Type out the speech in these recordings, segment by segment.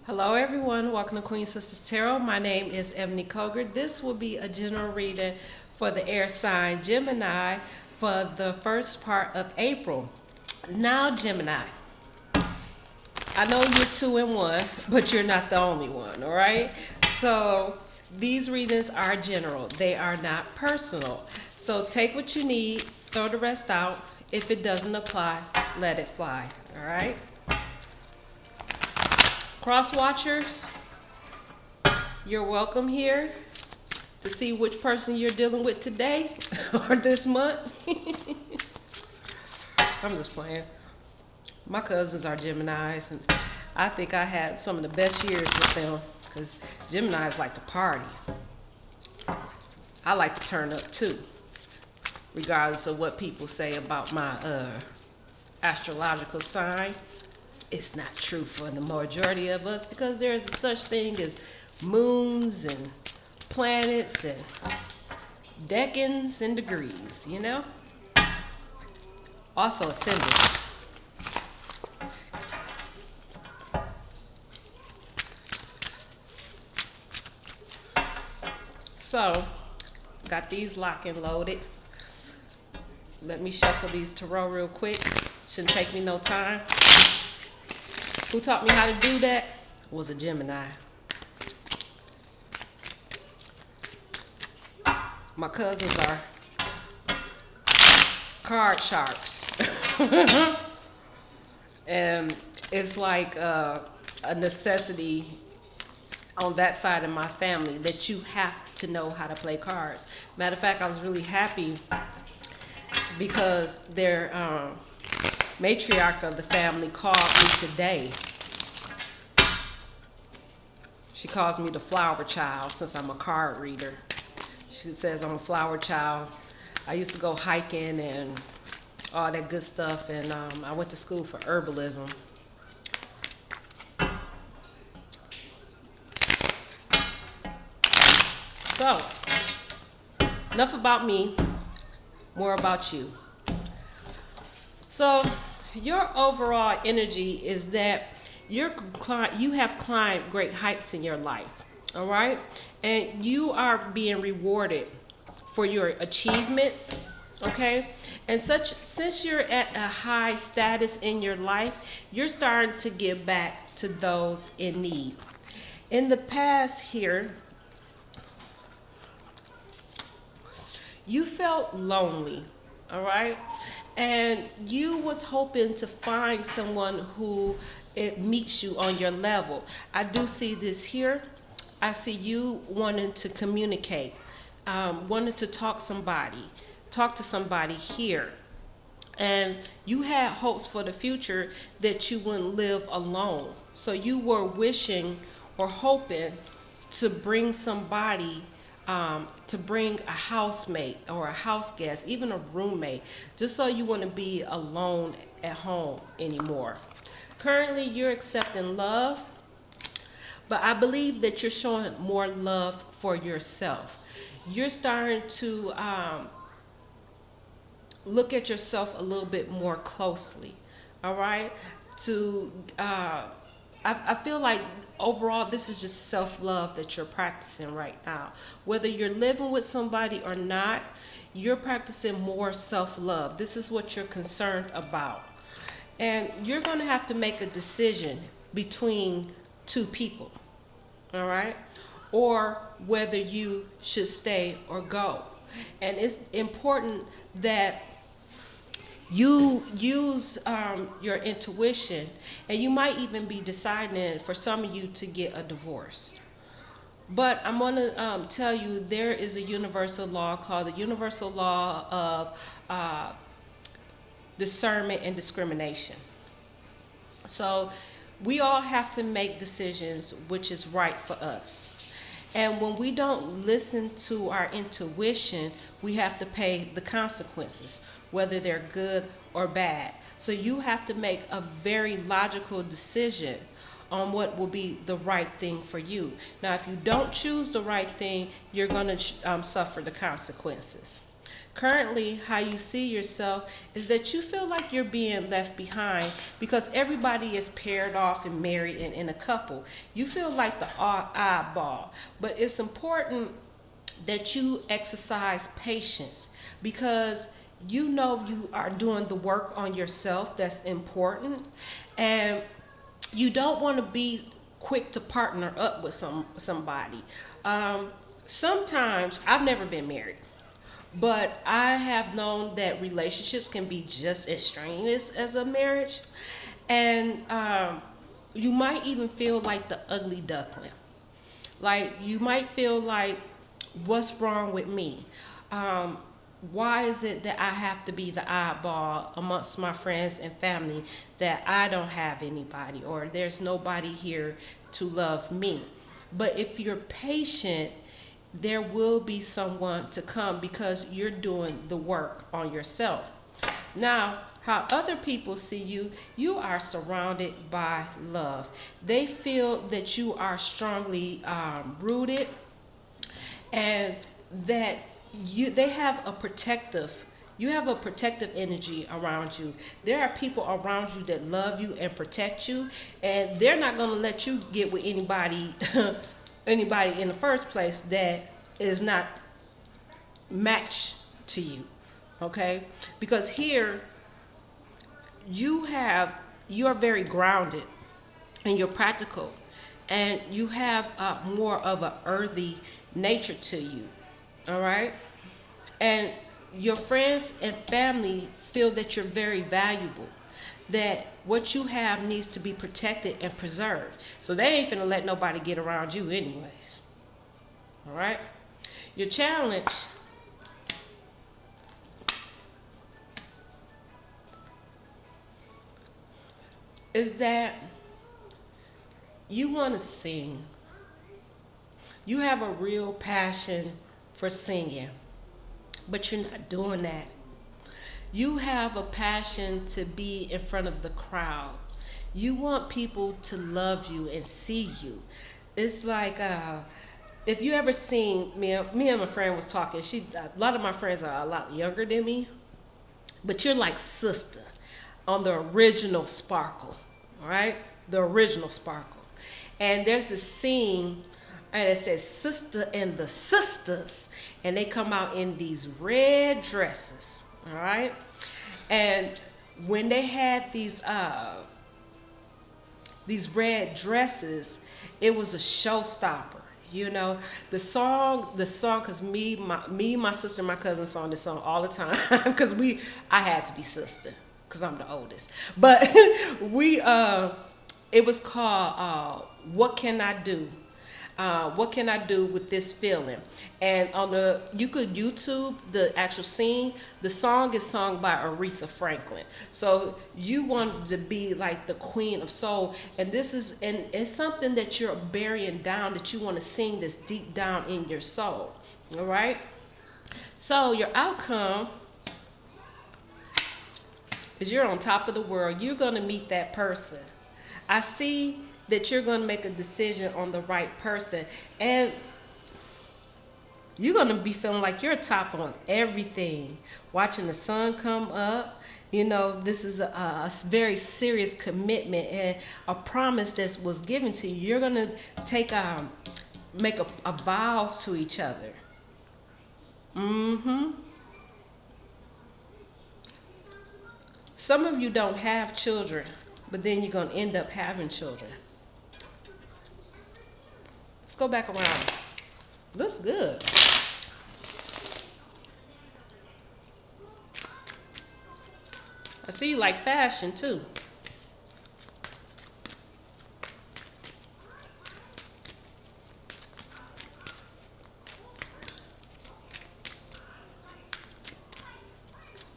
Hello everyone, welcome to Queen Sisters Tarot. My name is Ebony Koger. This will be a general reading for the air sign Gemini for the first part of April. Now Gemini, I know you're 2 in 1, but you're not the only one, all right? So these readings are general. They are not personal. So take what you need, throw the rest out. If it doesn't apply, let it fly, all right? Cross watchers, you're welcome here to see which person you're dealing with today or this month. I'm just playing. My cousins are Geminis, and I think I had some of the best years with them because Geminis like to party. I like to turn up too, regardless of what people say about my astrological sign. It's not true for the majority of us because there's such thing as moons and planets and decans and degrees, you know? Also ascendants. So, got these locked and loaded. Let me shuffle these tarot real quick. Shouldn't take me no time. Who taught me how to do that was a Gemini. My cousins are card sharps. And it's like a necessity on that side of my family that you have to know how to play cards. Matter of fact, I was really happy because their matriarch of the family called me today. She calls me the flower child since I'm a card reader. She says I'm a flower child. I used to go hiking and all that good stuff, and I went to school for herbalism. So, enough about me, more about you. So, your overall energy is that you have climbed great heights in your life, all right? And you are being rewarded for your achievements, okay? And since you're at a high status in your life, you're starting to give back to those in need. In the past here, you felt lonely, all right? And you was hoping to find someone who it meets you on your level. I do see this here. I see you wanting to communicate, wanting to talk to somebody here. And you had hopes for the future that you wouldn't live alone. So you were wishing or hoping to bring somebody, to bring a housemate or a house guest, even a roommate, just so you wouldn't be alone at home anymore. Currently, you're accepting love, but I believe that you're showing more love for yourself. You're starting to look at yourself a little bit more closely, all right? I feel like overall this is just self-love that you're practicing right now. Whether you're living with somebody or not, you're practicing more self-love. This is what you're concerned about. And you're going to have to make a decision between two people, all right? Or whether you should stay or go. And it's important that you use your intuition, and you might even be deciding for some of you to get a divorce. But I'm going to tell you there is a universal law called the universal law of discernment and discrimination. So we all have to make decisions which is right for us. And when we don't listen to our intuition, we have to pay the consequences, whether they're good or bad. So you have to make a very logical decision on what will be the right thing for you. Now, if you don't choose the right thing, you're going to suffer the consequences. Currently, how you see yourself is that you feel like you're being left behind because everybody is paired off and married and in a couple. You feel like the oddball, but it's important that you exercise patience because you know you are doing the work on yourself that's important, and you don't want to be quick to partner up with somebody. Sometimes I've never been married, but I have known that relationships can be just as strenuous as a marriage, and you might even feel like the ugly duckling. Like you might feel like, what's wrong with me? Um, why is it that I have to be the oddball amongst my friends and family, that I don't have anybody or there's nobody here to love me? But if you're patient, there will be someone to come because you're doing the work on yourself. Now, how other people see you, you are surrounded by love. They feel that you are strongly rooted, and that they have a protective, you have a protective energy around you. There are people around you that love you and protect you, and they're not going to let you get with anybody anybody in the first place that is not matched to you. Okay? Because here you're very grounded and you're practical, and you have more of an earthy nature to you. All right? And your friends and family feel that you're very valuable, that what you have needs to be protected and preserved. So they ain't finna let nobody get around you anyways. All right? Your challenge is that you want to sing. You have a real passion for singing, but you're not doing that. You have a passion to be in front of the crowd. You want people to love you and see you. It's like if you ever seen me and my friend was talking. A lot of my friends are a lot younger than me, but you're like sister on the original Sparkle, all right? The original Sparkle. And there's this scene, and it says Sister and the Sisters, and they come out in these red dresses, all right? And when they had these red dresses, it was a showstopper. You know, the song, cause my sister, and my cousin sung this song all the time, cause I had to be sister, cause I'm the oldest. But it was called "What Can I Do." What can I do with this feeling? And you could YouTube the actual scene. The song is sung by Aretha Franklin. So you want to be like the queen of soul, and it's something that you're burying down, that you want to sing this deep down in your soul. All right. So your outcome is you're on top of the world. You're gonna meet that person. I see that you're going to make a decision on the right person, and you're going to be feeling like you're top on everything, watching the sun come up. You know, this is a very serious commitment and a promise that was given to you. You're going to make a vows to each other. Some of you don't have children, but then you're going to end up having children. Let's go back around. Looks good. I see you like fashion too.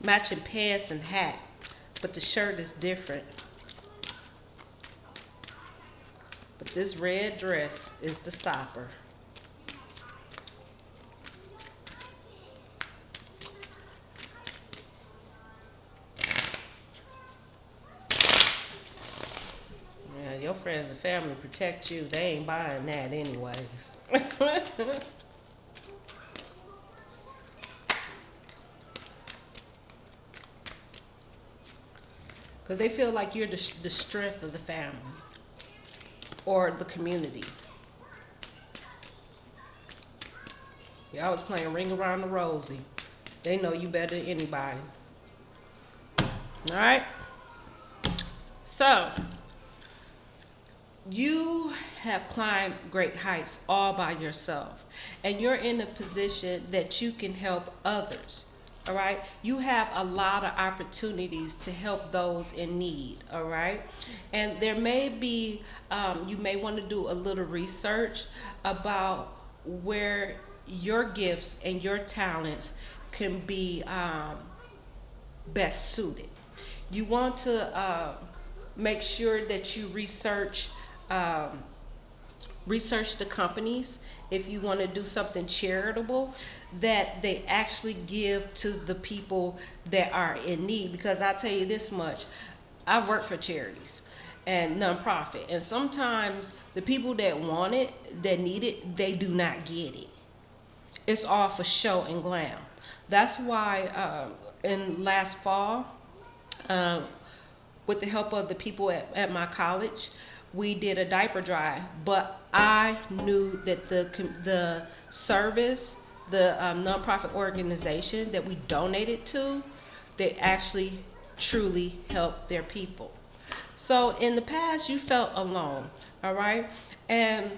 Matching pants and hat, but the shirt is different. But this red dress is the stopper. Yeah, your friends and family protect you. They ain't buying that anyways. because they feel like you're the strength of the family or the community. Y'all was playing Ring Around the Rosie. They know you better than anybody. All right? So, you have climbed great heights all by yourself. And you're in a position that you can help others. All right? You have a lot of opportunities to help those in need. All right? And there may be, you may want to do a little research about where your gifts and your talents can be best suited. You want to make sure that you research the companies, if you want to do something charitable, that they actually give to the people that are in need. Because I'll tell you this much, I've worked for charities and nonprofit, and sometimes the people that want it, that need it, they do not get it. It's all for show and glam. That's why in last fall, with the help of the people at my college, we did a diaper drive. But I knew that the service, the nonprofit organization that we donated to, they actually truly helped their people. So in the past, you felt alone, all right? And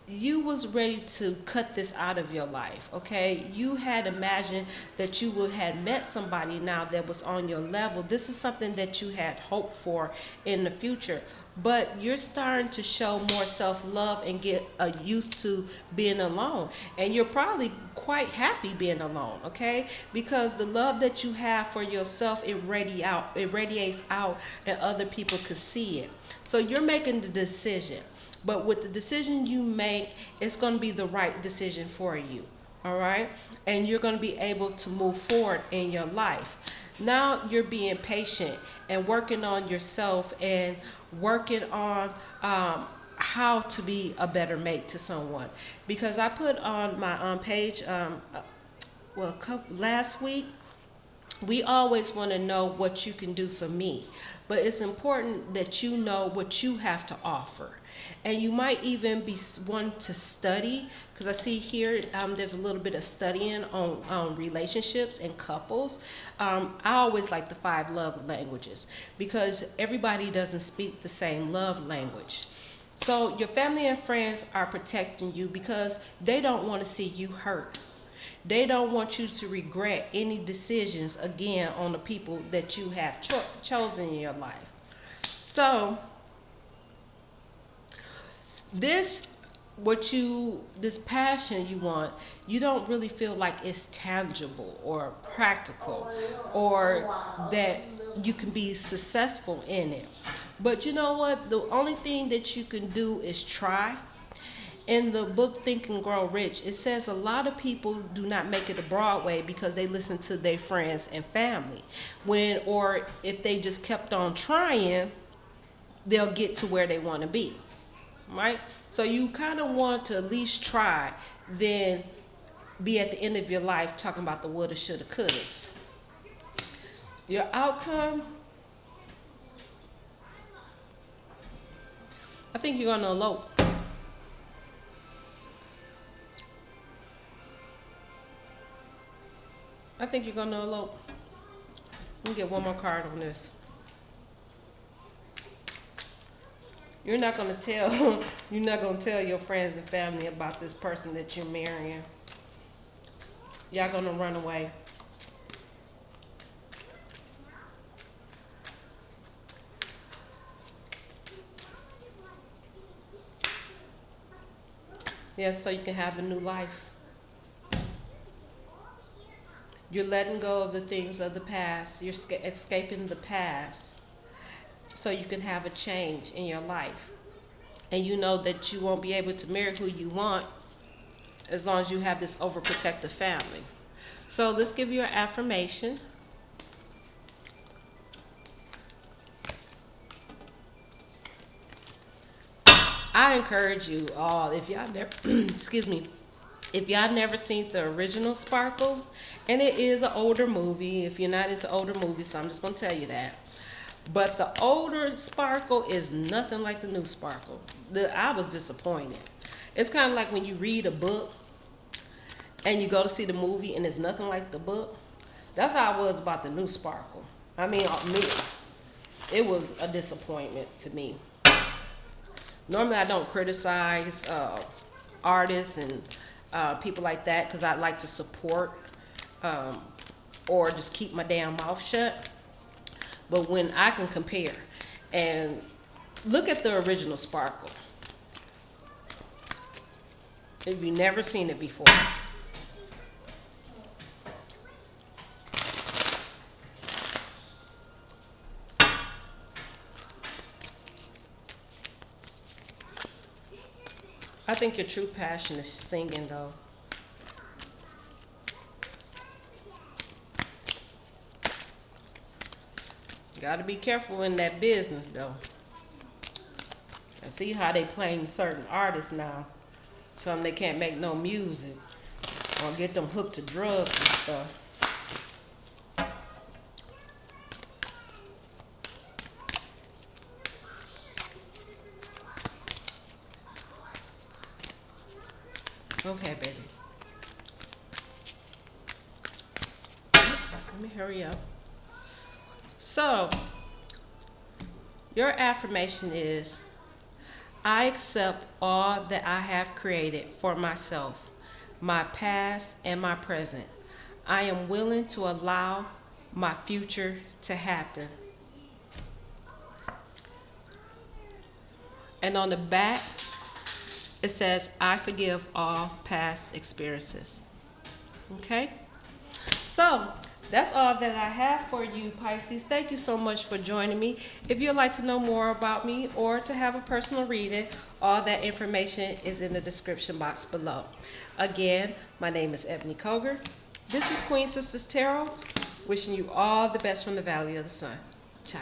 you was ready to cut this out of your life, okay? You had imagined that you would have met somebody now that was on your level. This is something that you had hoped for in the future. But you're starting to show more self-love and get used to being alone. And you're probably quite happy being alone, okay? Because the love that you have for yourself, it radiates out and other people can see it. So you're making the decision. But with the decision you make, it's going to be the right decision for you, all right? And you're going to be able to move forward in your life. Now you're being patient and working on yourself and working on how to be a better mate to someone. Because I put on my page, last week, we always want to know what you can do for me. But it's important that you know what you have to offer. And you might even be one to study, because I see here there's a little bit of studying on relationships and couples. I always like the 5 love languages, because everybody doesn't speak the same love language. So your family and friends are protecting you because they don't want to see you hurt. They don't want you to regret any decisions again on the people that you have chosen in your life. So this passion you want, you don't really feel like it's tangible or practical or that you can be successful in it. But you know what? The only thing that you can do is try. In the book Think and Grow Rich, it says a lot of people do not make it to Broadway because they listen to their friends and family. Or if they just kept on trying, they'll get to where they want to be. Right? So you kind of want to at least try, then be at the end of your life talking about the woulda, shoulda, couldas. Your outcome, I think you're going to elope. I think you're going to elope. Let me get one more card on this. You're not going to tell your friends and family about this person that you're marrying. Y'all going to run away. Yes, so you can have a new life. You're letting go of the things of the past. You're escaping the past so you can have a change in your life. And you know that you won't be able to marry who you want as long as you have this overprotective family. So let's give you an affirmation. I encourage you all, if y'all never, if y'all never seen the original Sparkle, and it is an older movie, if you're not into older movies, so I'm just going to tell you that. But the older sparkle is nothing like the new sparkle. I was disappointed. It's kind of like when you read a book and you go to see the movie and it's nothing like the book. That's how I was about the new sparkle. I mean, it was a disappointment to me. Normally I don't criticize artists and people like that because I like to support or just keep my damn mouth shut. But when I can compare and look at the original sparkle, if you've never seen it before. I think your true passion is singing, though. You gotta be careful in that business, though. I see how they playing certain artists now. Tell them they can't make no music or get them hooked to drugs and stuff. Okay, baby. Let me hurry up. So, your affirmation is, I accept all that I have created for myself, my past and my present. I am willing to allow my future to happen. And on the back, it says, I forgive all past experiences. Okay? So, that's all that I have for you, Pisces. Thank you so much for joining me. If you'd like to know more about me or to have a personal reading, all that information is in the description box below. Again, my name is Ebony Koger. This is Queen Sisters Tarot, wishing you all the best from the Valley of the Sun. Ciao.